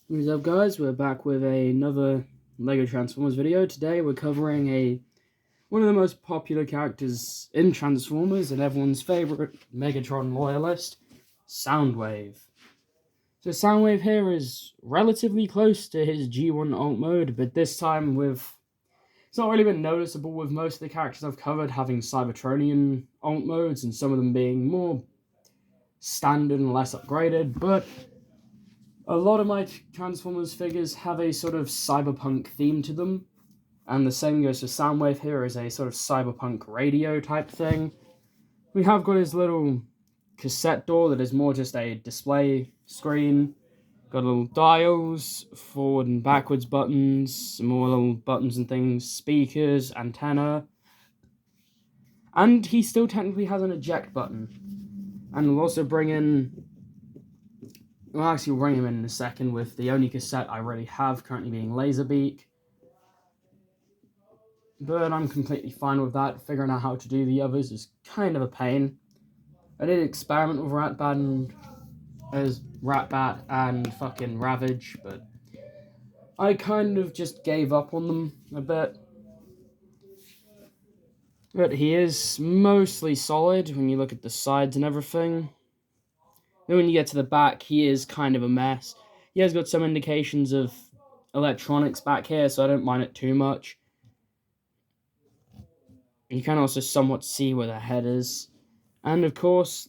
What's up, guys? We're back with another LEGO Transformers video. Today we're covering one of the most popular characters in Transformers and everyone's favorite Megatron loyalist, Soundwave. So Soundwave here is relatively close to his G1 alt mode, but this time it's not really been noticeable with most of the characters I've covered having Cybertronian alt modes and some of them being more standard and less upgraded, but a lot of my Transformers figures have a sort of cyberpunk theme to them, and the same goes for Soundwave here as a sort of cyberpunk radio type thing. We have got his little cassette door that is more just a display screen. Got little dials, forward and backwards buttons, some more little buttons and things, speakers, antenna. And he still technically has an eject button. And we'll also bring in we'll bring him in a second with the only cassette I really have currently being Laserbeak. But I'm completely fine with that. Figuring out how to do the others is kind of a pain. I did experiment with Ratbat and fucking Ravage, but I kind of just gave up on them a bit. But he is mostly solid when you look at the sides and everything. Then when you get to the back, he is kind of a mess. He has got some indications of electronics back here, so I don't mind it too much. You can also somewhat see where the head is. And of course,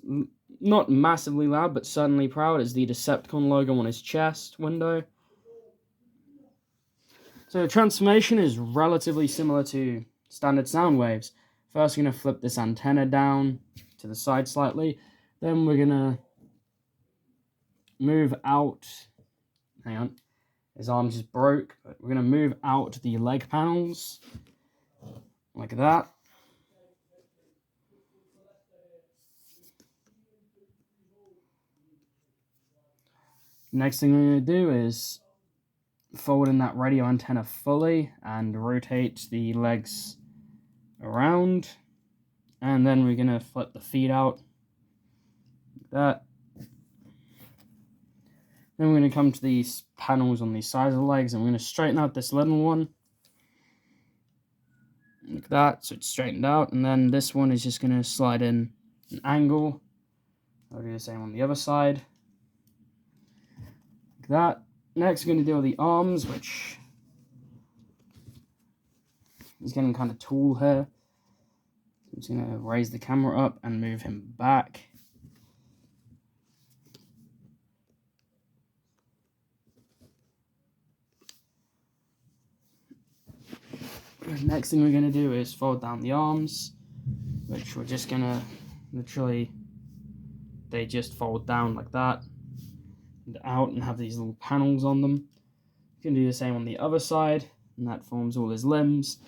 not massively loud, but certainly proud, is the Decepticon logo on his chest window. So the transformation is relatively similar to standard sound waves. First, we're going to flip this antenna down to the side slightly. Then we're going to move out. Hang on. His arm just broke. But we're going to move out the leg panels. Like that. Next thing we're going to do is fold in that radio antenna fully and rotate the legs around. And then we're going to flip the feet out. Like that. Then we're going to come to these panels on the sides of the legs, and we're going to straighten out this little one. Like that, so it's straightened out. And then this one is just going to slide in an angle. I'll do the same on the other side. Like that. Next, we're going to do the arms, which is getting kind of tall here. I'm just going to raise the camera up and move him back. Next thing we're going to do is fold down the arms, which we're just going to literally, they just fold down like that and out and have these little panels on them. You can do the same on the other side, and that forms all his limbs.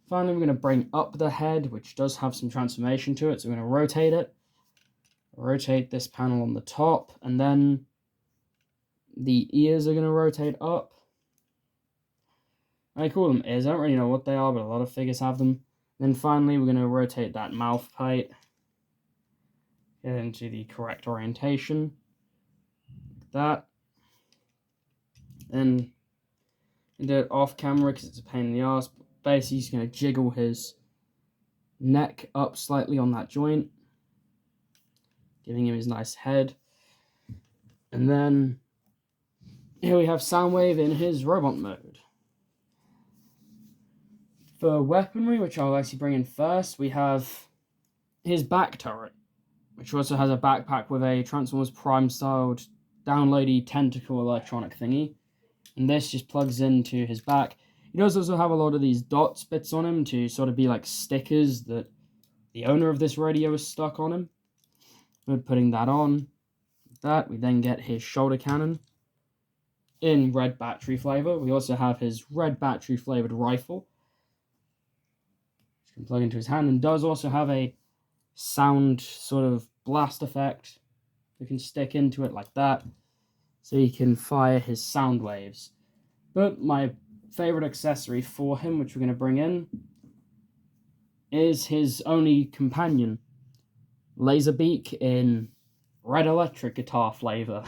Finally, we're going to bring up the head, which does have some transformation to it, so we're going to rotate it. Rotate this panel on the top, and then the ears are going to rotate up. I call them ears, I don't really know what they are, but a lot of figures have them. Then finally, we're going to rotate that mouth plate. Get into the correct orientation. Like that. And do it off camera because it's a pain in the ass. Basically, he's going to jiggle his neck up slightly on that joint, giving him his nice head. And then here we have Soundwave in his robot mode. For weaponry, which I'll actually bring in first, we have his back turret, which also has a backpack with a Transformers Prime styled downloady tentacle electronic thingy. And this just plugs into his back. He does also have a lot of these dots bits on him to sort of be like stickers that the owner of this radio is stuck on him. We're putting that on. That we then get his shoulder cannon in red battery flavor. We also have his red battery flavored rifle, which can plug into his hand, and does also have a sound sort of blast effect that can stick into it like that, so he can fire his sound waves. But my favorite accessory for him, which we're going to bring in, is his only companion, Laserbeak in red electric guitar flavor.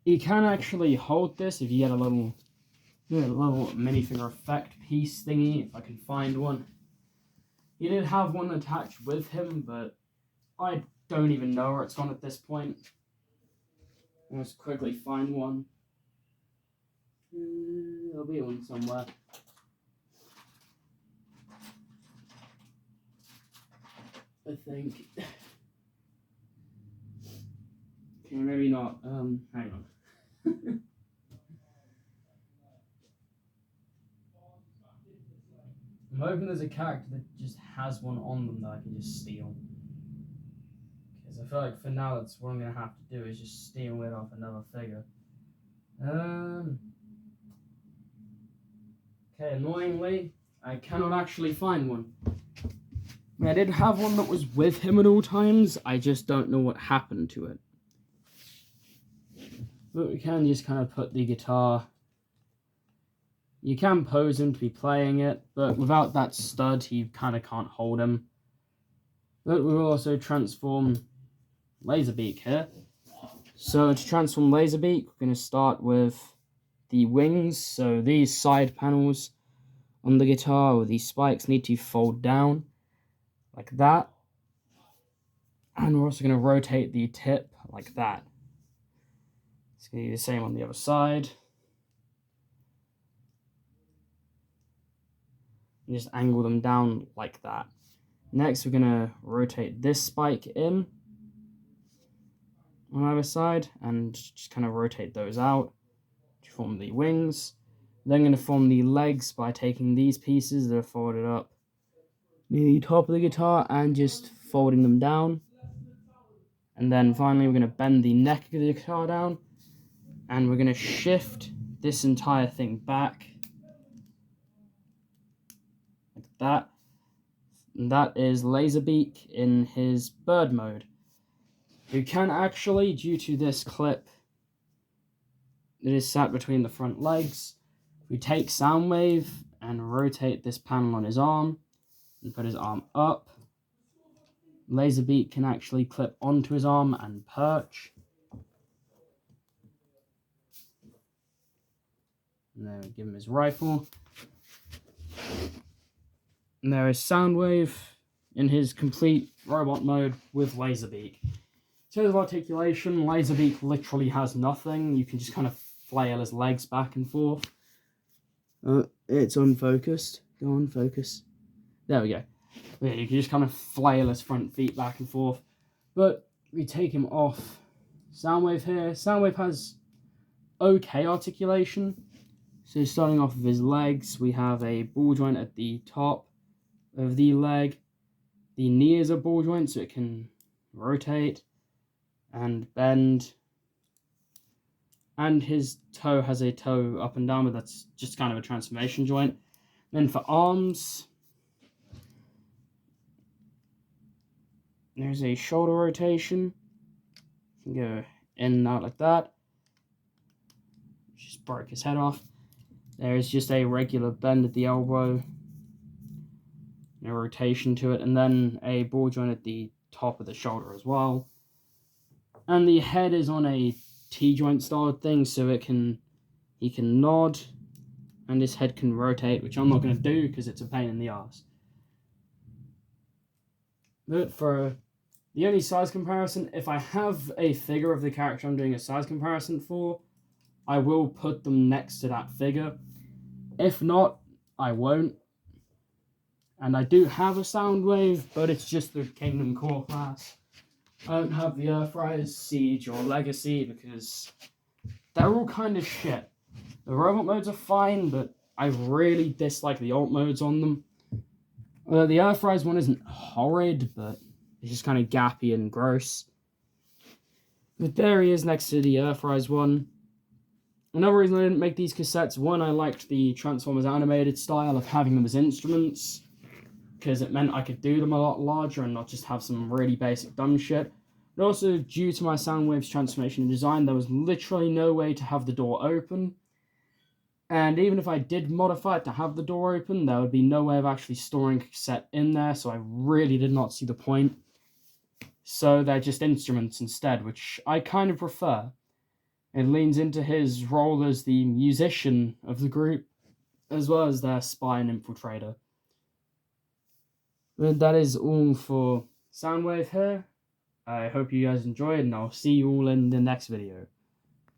You can actually hold this if you get a little minifigure effect piece thingy, if I can find one. He did have one attached with him, but I don't even know where it's gone at this point. Let's quickly find one. There'll be one somewhere. I think. Okay, maybe not. Hang on. I'm hoping there's a character that just has one on them that I can just steal. Because I feel like for now, that's what I'm going to have to do, is just steal it off another figure. Okay, annoyingly, I cannot actually find one. I mean, I did have one that was with him at all times, I just don't know what happened to it. But we can just kind of put the guitar. You can pose him to be playing it, but without that stud, you kind of can't hold him. But we'll also transform Laserbeak here. So to transform Laserbeak, we're going to start with the wings. So these side panels on the guitar with these spikes need to fold down like that. And we're also going to rotate the tip like that. It's going to be the same on the other side. And just angle them down like that. Next, we're going to rotate this spike in on either side and just kind of rotate those out to form the wings. Then I'm going to form the legs by taking these pieces that are folded up near the top of the guitar and just folding them down. And then finally, we're going to bend the neck of the guitar down and we're going to shift this entire thing back like that. And that is Laserbeak in his bird mode. You can actually, due to this clip that is sat between the front legs, we take Soundwave and rotate this panel on his arm and put his arm up. Laserbeak can actually clip onto his arm and perch. And then we give him his rifle. And there is Soundwave in his complete robot mode with Laserbeak. In terms of articulation, Laserbeak literally has nothing. You can just kind of flail his legs back and forth. It's unfocused. Go on, focus. There we go. Yeah, you can just kind of flail his front feet back and forth. But we take him off Soundwave here. Soundwave has okay articulation. So starting off with his legs, we have a ball joint at the top of the leg. The knee is a ball joint, so it can rotate and bend. And his toe has a toe up and down, but that's just kind of a transformation joint. Then for arms, there's a shoulder rotation. You can go in and out like that. Just broke his head off. There's just a regular bend at the elbow. A rotation to it, and then a ball joint at the top of the shoulder as well. And the head is on a T-joint style thing, so he can nod, and his head can rotate, which I'm not going to do because it's a pain in the ass. But for the only size comparison, if I have a figure of the character I'm doing a size comparison for, I will put them next to that figure. If not, I won't. And I do have a Soundwave, but it's just the Kingdom Core class. I don't have the Earthrise, Siege, or Legacy because they're all kind of shit. The robot modes are fine, but I really dislike the alt modes on them. The Earthrise one isn't horrid, but it's just kind of gappy and gross. But there he is next to the Earthrise one. Another reason I didn't make these cassettes, one, I liked the Transformers animated style of having them as instruments, because it meant I could do them a lot larger and not just have some really basic dumb shit. But also, due to my Soundwave's transformation and design, there was literally no way to have the door open. And even if I did modify it to have the door open, there would be no way of actually storing a cassette in there, so I really did not see the point. So they're just instruments instead, which I kind of prefer. It leans into his role as the musician of the group, as well as their spy and infiltrator. But that is all for Soundwave here. I hope you guys enjoyed, and I'll see you all in the next video.